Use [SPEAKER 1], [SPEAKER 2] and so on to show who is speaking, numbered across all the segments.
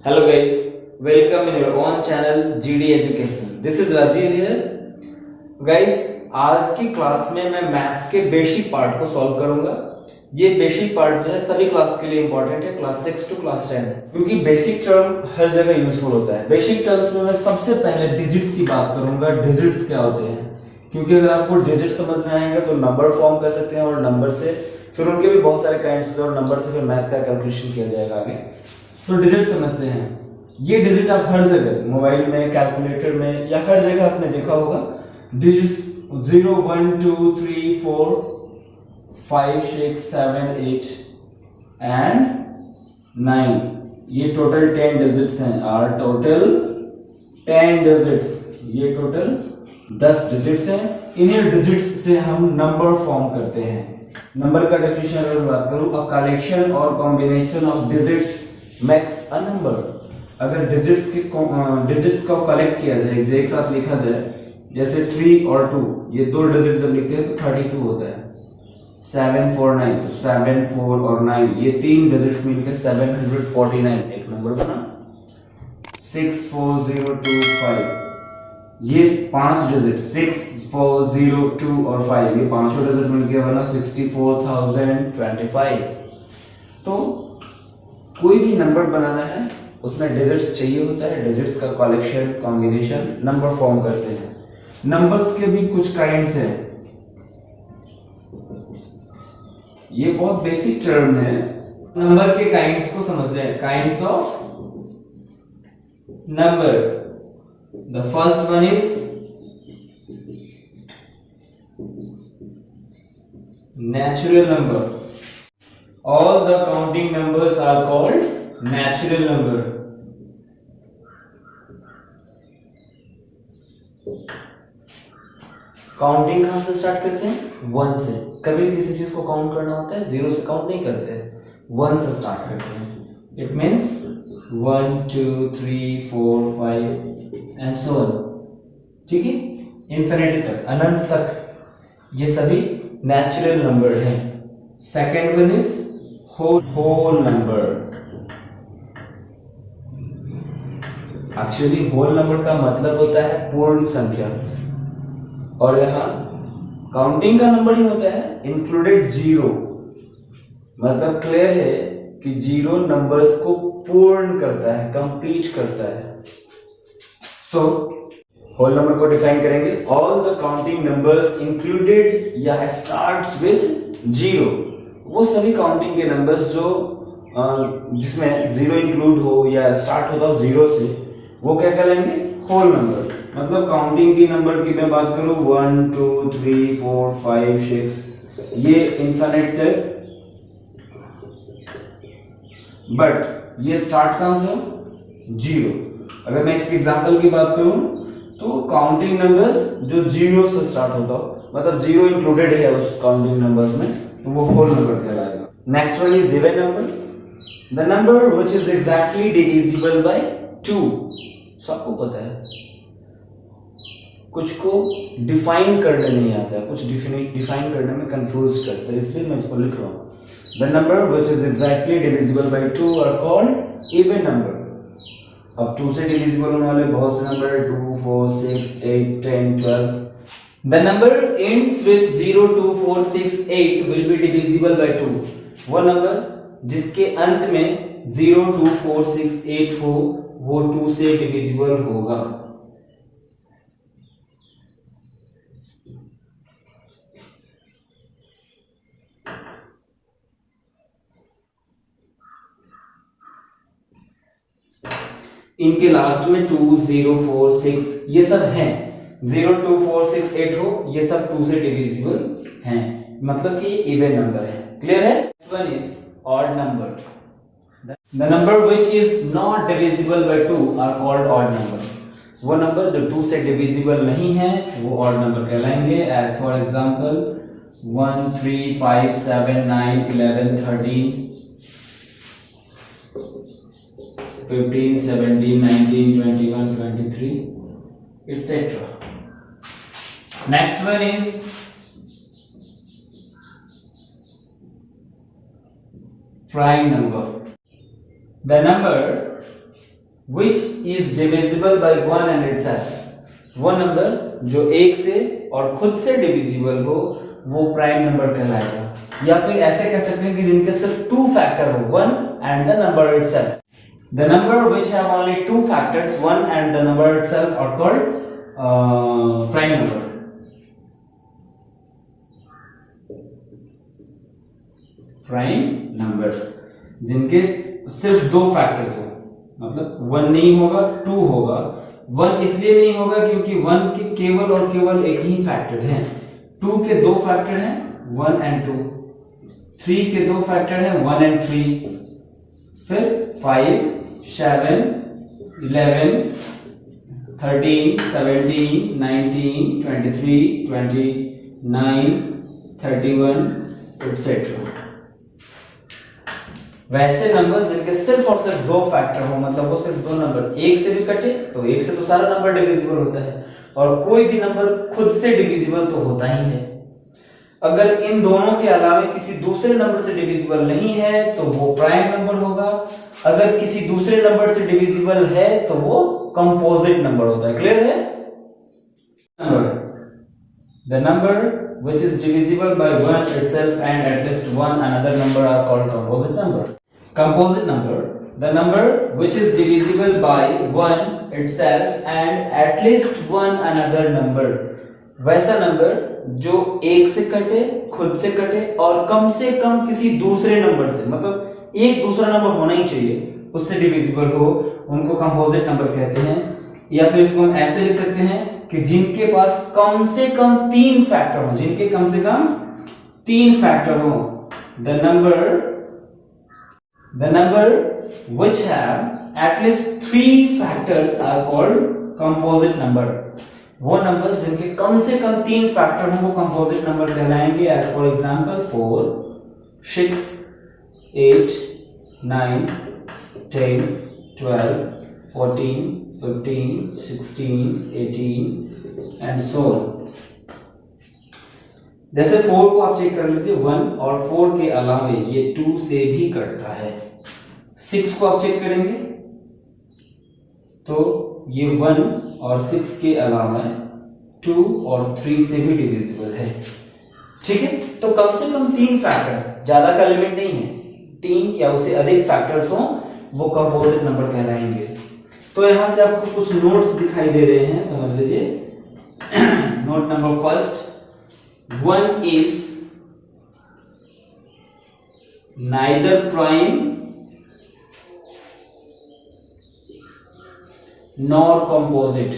[SPEAKER 1] Hello guys, welcome in your own channel GD Education. This is Rajiv here. Guys, आज की class में मैं maths के basic part को सॉल्व करूंगा। ये बेसिक पार्ट जो है सभी क्लास के लिए इंपॉर्टेंट है, क्लास 6 टू क्लास 10, क्योंकि बेसिक टर्म हर जगह यूजफुल होता है। बेसिक टर्म्स में मैं सबसे पहले डिजिट्स की बात करूंगा। डिजिट्स क्या होते हैं, क्योंकि अगर आपको डिजिट समझ में आएंगे तो नंबर फॉर्म कर सकते हैं और नंबर से फिर उनके भी बहुत सारे काइंड्स होते हैं और नंबर से फिर मैथ का कैलकुलेशन किया जाएगा आगे। तो डिजिट समझते हैं। ये डिजिट आप हर जगह मोबाइल में, कैलकुलेटर में या हर जगह आपने देखा होगा। डिजिट्स 0 1 2 3 4 5 6 7 8 एंड 9, ये टोटल 10 डिजिट्स हैं। आर टोटल 10 डिजिट्स, ये टोटल 10 डिजिट्स हैं। इन्हीं डिजिट्स से हम नंबर फॉर्म करते हैं। नंबर का डेफिनेशन अगर बात करूं, अ कलेक्शन और combination of digits makes a number. अगर डिजिट्स को कलेक्ट किया जाए, एक साथ लिखा जाए, जैसे 3 और 2, ये दो डिजिट जब लिखते हैं तो 32 होता है। 7 4 9, तो 7 4 और 9, ये तीन डिजिट्स मिलकर 749 एक नंबर बना। 6 4 0 2 5, ये पांच डिजिट 6 4 0 2 और 5, ये पांचों डिजिट मिलकर बना 64,025। तो कोई भी नंबर बनाना है उसमें डिजिट्स चाहिए होता है। डिजिट्स का कलेक्शन, कॉम्बिनेशन, नंबर फॉर्म करते हैं। नंबर्स के भी कुछ काइंड्स हैं। ये बहुत बेसिक टर्म है। नंबर के काइंड्स को समझ रहे हैं। Kinds of number, the first one is natural number. All the counting numbers are called natural number. Counting कहां से स्टार्ट करते हैं? 1 से। कभी किसी चीज को काउंट करना होता है 0 से काउंट नहीं करते, 1 से स्टार्ट करते हैं। It means 1 2 3 4 5 and so on. ठीक है, इंफिनिटी तक, अनंत तक, ये सभी नेचुरल नंबर हैं। Second one is whole number. Actually whole number का मतलब होता है पूर्ण संख्या, और यहाँ काउंटिंग का नंबर ही होता है इंक्लूडेड 0। मतलब क्लियर है कि 0 नंबर्स को पूर्ण करता है, कंप्लीट करता है। सो होल नंबर को डिफाइन करेंगे, all the counting numbers included या स्टार्ट्स विद 0। वो सभी काउंटिंग के नंबर्स जो जिसमें 0 इंक्लूड हो या स्टार्ट होता हो 0 से, वो क्या कहलाएंगे? Whole number. मतलब काउंटिंग की नंबर की मैं बात करूं 1 2 3 4 5 6, ये इनफिनिट तक, बट ये स्टार्ट कहां से? 0। अगर मैं इसके एग्जांपल की बात करूं तो काउंटिंग नंबर्स जो 0 से स्टार्ट होता हो, मतलब 0 इंक्लूडेड है उस काउंटिंग नंबर्स में, तो वो होल नंबर कहलाएगा। Next one is even number, the number which is exactly divisible by 2। सबको पता है, कुछ को डिफाइन करने नहीं आता, कुछ डिफाइन करने में कंफ्यूज करते हैं, इसलिए मैं इसको लिख रहा हूं। The number which is exactly divisible by 2 are called even number. अब 2 से डिविजिबल होने वाले बहुत से number 2 4 6 8 10 12। The number ends with 0 2 4 6 8 will be divisible by 2. वो नंबर जिसके अंत में 0 2 4 6 8 हो, वो 2 से डिविजिबल होगा। इनके लास्ट में 2 0 4 6 ये सब हैं। 0 2 4 6 8 हो, ये सब 2 से डिविजिबल हैं, मतलब कि ये इवन नंबर है। क्लियर है? One is odd number. The number which is not divisible by 2 are called odd number. वो नंबर जो 2 से डिविजिबल नहीं है वो ऑड नंबर कहलाएंगे। As for example 1 3 5 7 9 11 13 15 17 19 21 23 etc. Next one is prime number. The number which is divisible by 1 and itself. वो number जो एक से और खुद से डिविजिबल हो वो प्राइम नंबर कहलाएगा, या फिर ऐसे कह सकते हैं कि जिनके सिर्फ 2 फैक्टर हो, 1 and the number itself. The number which have only 2 factors, 1 and the number itself, are called prime number. Prime number जिनके सिर्फ 2 फैक्टर्स हो, मतलब 1 नहीं होगा 2 होगा। 1 इसलिए नहीं होगा क्योंकि 1 के केवल और केवल एक ही फैक्टर है, 2 के 2 फैक्टर हैं 1 and 2, 3 के 2 फैक्टर हैं 1 and 3, फिर 5, 7, 11, 13, 17, 19, 23, 29, 31 etc. वैसे नंबर्स जिनके सिर्फ और सिर्फ 2 फैक्टर हो, मतलब वो सिर्फ 2 नंबर एक से भी कटे तो एक से तो सारा नंबर डिविजिबल होता है, और कोई भी नंबर खुद से डिविजिबल तो होता ही है। अगर इन दोनों के अलावा किसी दूसरे नंबर से डिविजिबल नहीं है तो वो प्राइम नंबर होगा, अगर किसी दूसरे नंबर से डिविजिबल है तो वो कंपोजिट नंबर होता है। क्लियर है? The number which is divisible by 1 itself and at least one another number are called composite number. Composite number, the number which is divisible by 1 itself and at least one another number. वैसा number जो एक से कटे, खुद से कटे और कम से कम किसी दूसरे नंबर से, मतलब एक दूसरा नंबर होना ही चाहिए उससे डिविजिबल हो, उनको कंपोजिट नंबर कहते हैं। या फिर इसको हम ऐसे लिख सकते हैं कि जिनके पास कम से कम 3 फैक्टर हो, जिनके कम से कम 3 फैक्टर हो, the number which have at least 3 factors are called composite number. वो नंबर्स जिनके कम से कम 3 फैक्टर हो वो कंपोजिट नंबर कहलाएंगे। As for example 4, 6, 8, 9, 10, 12, 14, 15, 16, 18 and so on. जैसे 4 को आप चेक कर लीजिए, 1 और 4 के अलावे ये 2 से भी कटता है। 6 को आप चेक करेंगे तो ये 1 और 6 के अलावा 2 और 3 से भी डिविजिबल है। ठीक है, तो कम से कम 3 फैक्टर, ज्यादा का लिमिट नहीं है, 3 या उससे अधिक फैक्टर्स हो वो कंपोजिट नंबर कहलाएंगे। तो यहां से आपको कुछ नोट्स दिखाई दे रहे हैं, समझ लीजिए। Note number first, 1 is neither prime nor composite.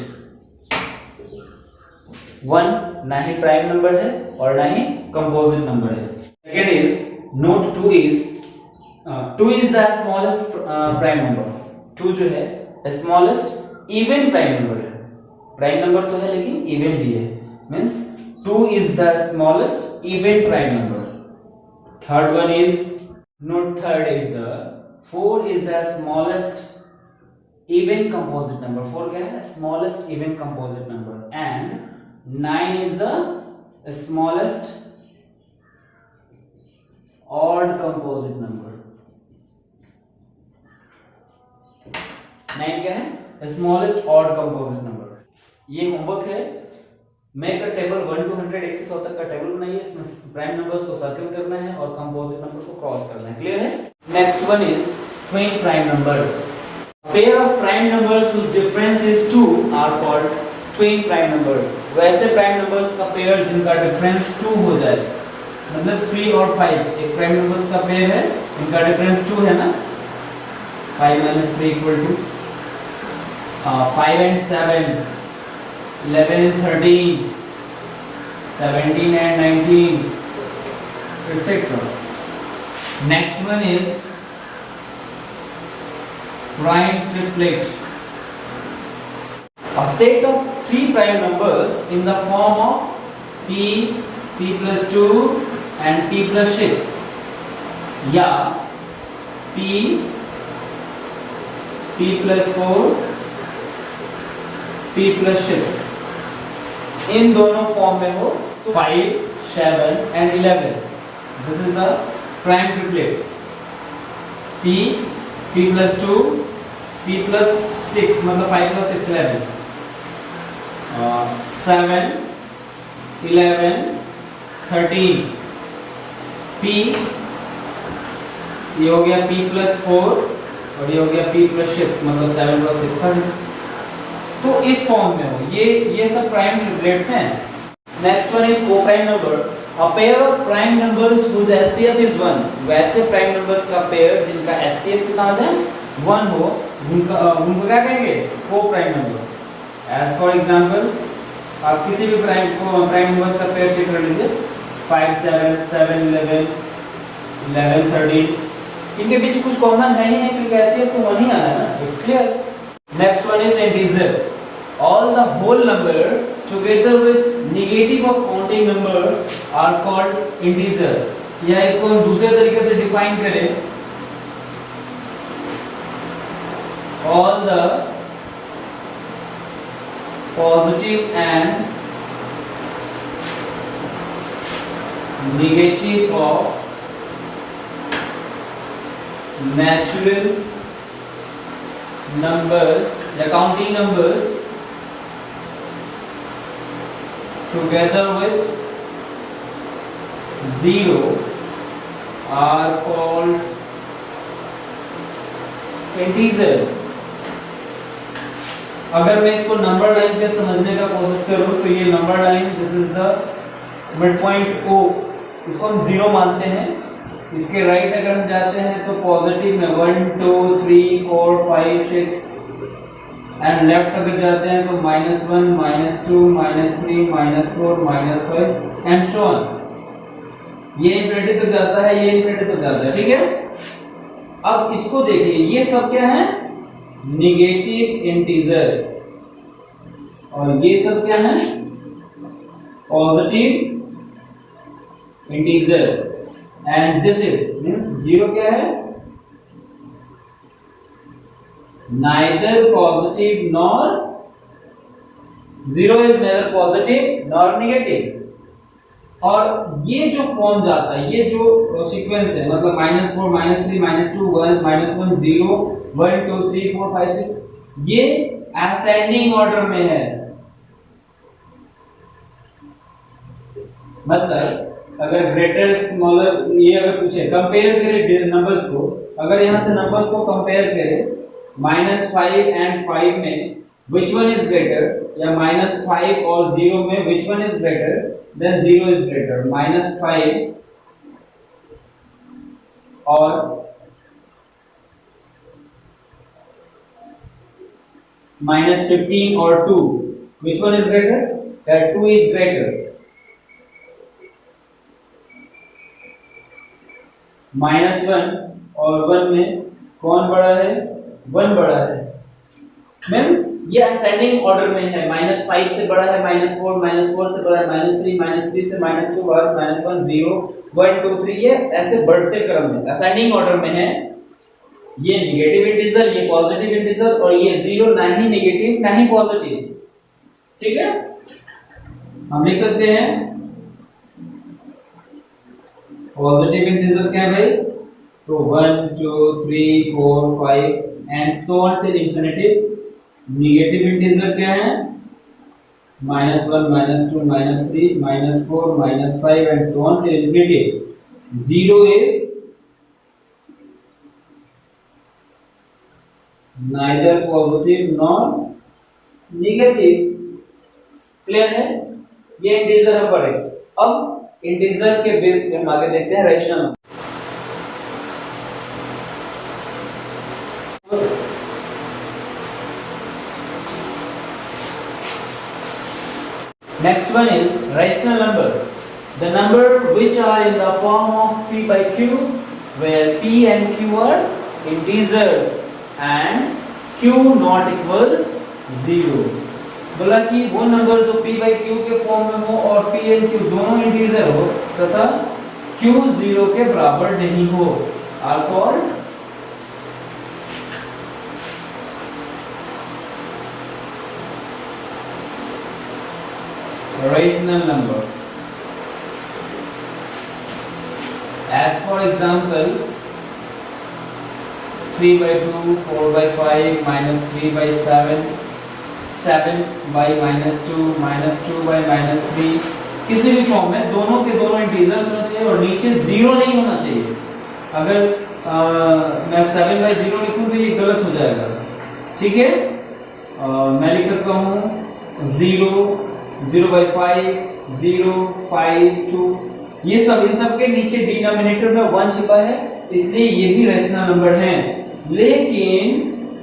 [SPEAKER 1] 1 ना ही प्राइम नंबर है और ना ही कंपोजिट नंबर है। Second is note 2 is the smallest prime number. 2 जो है स्मॉलेस्ट इवन प्राइम नंबर है, प्राइम नंबर तो है लेकिन इवन भी है, means 2 is the smallest even prime number. Third one is, note third is the 4 is the smallest even composite number. 4 क्या है? Smallest even composite number. And 9 is the smallest odd composite number. 9 क्या है? Smallest odd composite number. ये homework है। Make a table 1 to 100 1 से 100 तक का table बनाइए, इसमें प्राइम नंबर्स को सर्कल करना है और कंपोजिट नंबर को क्रॉस करना है। क्लियर है? Next one is twin prime number. Pair of prime numbers whose difference is 2 are called twin prime number. वैसे प्राइम नंबर्स का पेयर जिनका डिफरेंस 2 हो जाए, मतलब 3 और 5 एक प्राइम नंबर्स का पेयर है, इनका डिफरेंस 2 है ना, 5 minus 3 equal to 5 and 7, 11 and 13, 17 and 19, etc. Next one is prime triplet. A set of 3 prime numbers in the form of p, p plus 2 and p plus 6, या p, p plus 4, p plus 6 इन दोनों form में हो, 5, 7 and 11. This is the prime triplet. P plus 2, p plus 6 मतलब 5 plus 6 11, 7 11 13, p ये हो गया p plus 4 और ये हो गया p plus 6 मतलब 7 plus 6 13। तो इस फॉर्म में हो ये सब प्राइम ट्रिपलेट्स हैं। Next one is coprime number, a pair of prime numbers whose HCF is 1, वैसे प्राइम नंबर्स का पेयर जिनका HCF कितना है 1 हो, उनको क्या कहेंगे coprime number. As for example आप किसी भी प्राइम नंबर्स का पेयर चेक कर लीजिए, 5 7 7 11 11 13, इनके बीच कुछ कॉमन है ही नहीं क्योंकि HCF तो 1 ही आना है ना, it's clear. Next one is integer. All the whole number together with negative of counting number are called integer. या इसको हम दूसरे तरीके से डिफाइन करें, all the positive and negative of natural numbers या counting numbers together with 0 are called integer। अगर मैं इसको नंबर लाइन पे समझने का कोशिश करूं तो ये number line, this is the mid point O, इसको हम 0 मानते हैं। इसके राइट अगर हम जाते हैं तो पॉजिटिव में 1 2 3 4 5 6 एंड लेफ्ट अगर जाते हैं तो -1 -2 -3 -4 -5 एंड सो ऑन। ये इंफिनिटी तक जाता है, ये इंफिनिटी तक जाता है, ठीक है। अब इसको देखिए, ये सब क्या है नेगेटिव इंटीजर और ये सब क्या है positive integer and this is means 0 क्या है neither positive nor 0 is neither positive nor negative। और ये जो फॉर्म जाता है, ये जो सीक्वेंस है मतलब -4 -3 -2 1 -1 0 1 2 3 4 5 6, ये असेंडिंग ऑर्डर में है। मतलब अगर ग्रेटर स्मॉलर, ये अगर पूछे कंपेयर करें नंबर्स को, अगर यहां से नंबर्स को कंपेयर करें -5 and 5 में which one is greater, या -5 और 0 में which one is greater, then 0 is greater। -5 और -15 और 2 which one is greater, that 2 is greater। -1 और 1 में कौन बड़ा है, 1 बड़ा है। मींस ये असेंडिंग ऑर्डर में है, -5 से बड़ा है -4 -4 से बड़ा है -3 -3 से -2 और -1 0 1 2 3, ये ऐसे बढ़ते क्रम में असेंडिंग ऑर्डर में है। ये नेगेटिव इंटीजर, ये पॉजिटिव इंटीजर और ये 0 ना ही नेगेटिव ना ही पॉजिटिव, ठीक है। हम लिख सकते हैं पॉजिटिव इंटीजर क्या है भाई, तो 1 2 3 4 5 and so on till infinity. Negative integer क्या है -1 -2 -3 -4 -5 and so on till infinity. 0 is neither positive nor negative। Clear है, ये इंटीजर हम पढ़े। अब इंटीजर के बेस पे हम आगे देखते हैं rational number. Next one is rational number, the number which are in the form of p by q, where p and q are integers and q not equals 0। बोला कि वो नंबर जो p by q के form में हो और p and q दोनों integer हो तथा q 0 के बराबर नहीं हो are called rational number। As for example 3/2, 4/5, -3/7, 7/-2, -2/-3, किसी भी फॉर्म में दोनों के दोनों इंटीजर्स होना चाहिए और नीचे जीरो नहीं होना चाहिए। अगर मैं 7/0 लिखूं तो ये गलत हो जाएगा, ठीक है। मैं लिख सकता हूं 0, 0/5, 0, 5, 2, ये सब, इन सब के नीचे डिनोमिनेटर में 1 छिपा है, इसलिए ये भी रेशनल नंबर है। लेकिन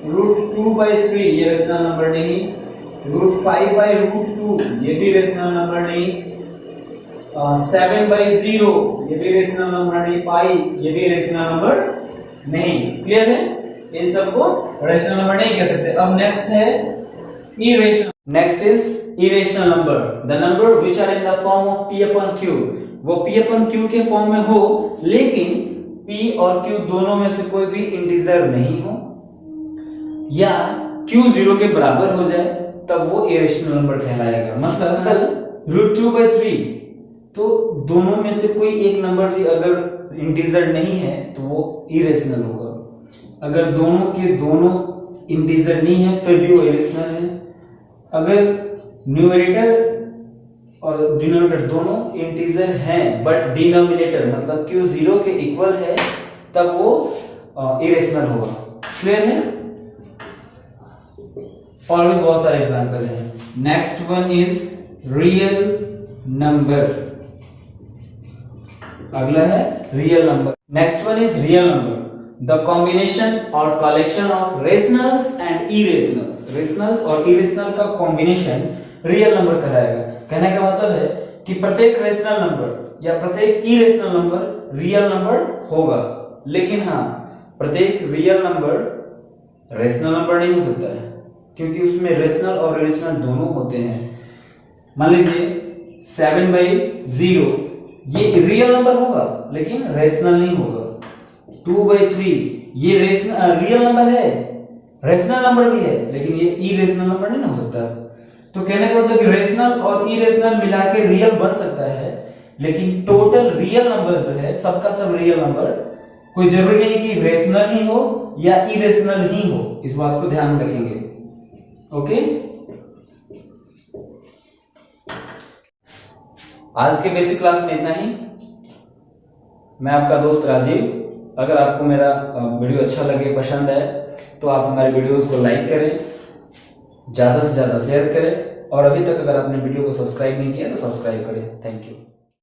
[SPEAKER 1] √2/3 ये रेशनल नंबर नहीं, √5/√2 ये भी रेशनल नंबर नहीं, 7/0 ये भी रेशनल नंबर नहीं, पाई ये भी रेशनल नंबर नहीं। क्लियर है? इन सबको रेशनल नंबर नहीं कह सकते। अब नेक्स्ट है irrational. Next is irrational number, the number which are in the form of p/q। वो p/q के फॉर्म में हो लेकिन p और q दोनों में से कोई भी इंटीजर नहीं हो, या q 0 के बराबर हो जाए, तब वो इरेशनल नंबर कहलाएगा। मतलब √2/3, तो दोनों में से कोई एक नंबर भी अगर इंटीजर नहीं है तो वो इरेशनल होगा। अगर दोनों के दोनों इंटीजर नहीं है फिर भी वो इरेशनल है। अगर न्यूमरेटर और डिनोमिनेटर दोनों इंटीजर हैं बट डिनोमिनेटर मतलब q 0 के इक्वल है, तब वो इरेशनल होगा। क्लियर है? और भी बहुत सारे एग्जांपल हैं। Next one is real number. अगला है real number. Next one is real number, the combination और collection of rationals and irrationals. Rationals और इरेशनल का कॉम्बिनेशन रियल नंबर कहलाएगा। कहने का मतलब है कि प्रत्येक रेशनल नंबर या प्रत्येक इरेशनल नंबर रियल नंबर होगा, लेकिन हाँ, प्रत्येक रियल नंबर रेशनल नंबर नहीं हो सकता है, क्योंकि उसमें रेशनल और इरेशनल दोनों होते हैं। मान लीजिए 7/0 ये रियल नंबर होगा लेकिन रेशनल नहीं होगा। 2/3 ये रियल नंबर है, रेशनल नंबर भी है, लेकिन ये इरेशनल नंबर नहीं हो सकता। तो कहने का मतलब कि रेशनल और इरेशनल मिला के रियल बन सकता है, लेकिन टोटल रियल नंबर जो है सबका सब रियल नंबर, कोई जरूरी नहीं कि रेशनल ही हो या इरेशनल ही हो। इस बात को ध्यान में रखेंगे। ओके, आज के बेसिक क्लास में इतना ही। मैं आपका दोस्त राजीव। अगर आपको मेरा वीडियो अच्छा लगे, पसंद आए, तो आप हमारे वीडियोस को लाइक करें, ज्यादा से ज्यादा शेयर करें, और अभी तक अगर आपने वीडियो को सब्सक्राइब नहीं किया तो सब्सक्राइब करें। Thank you.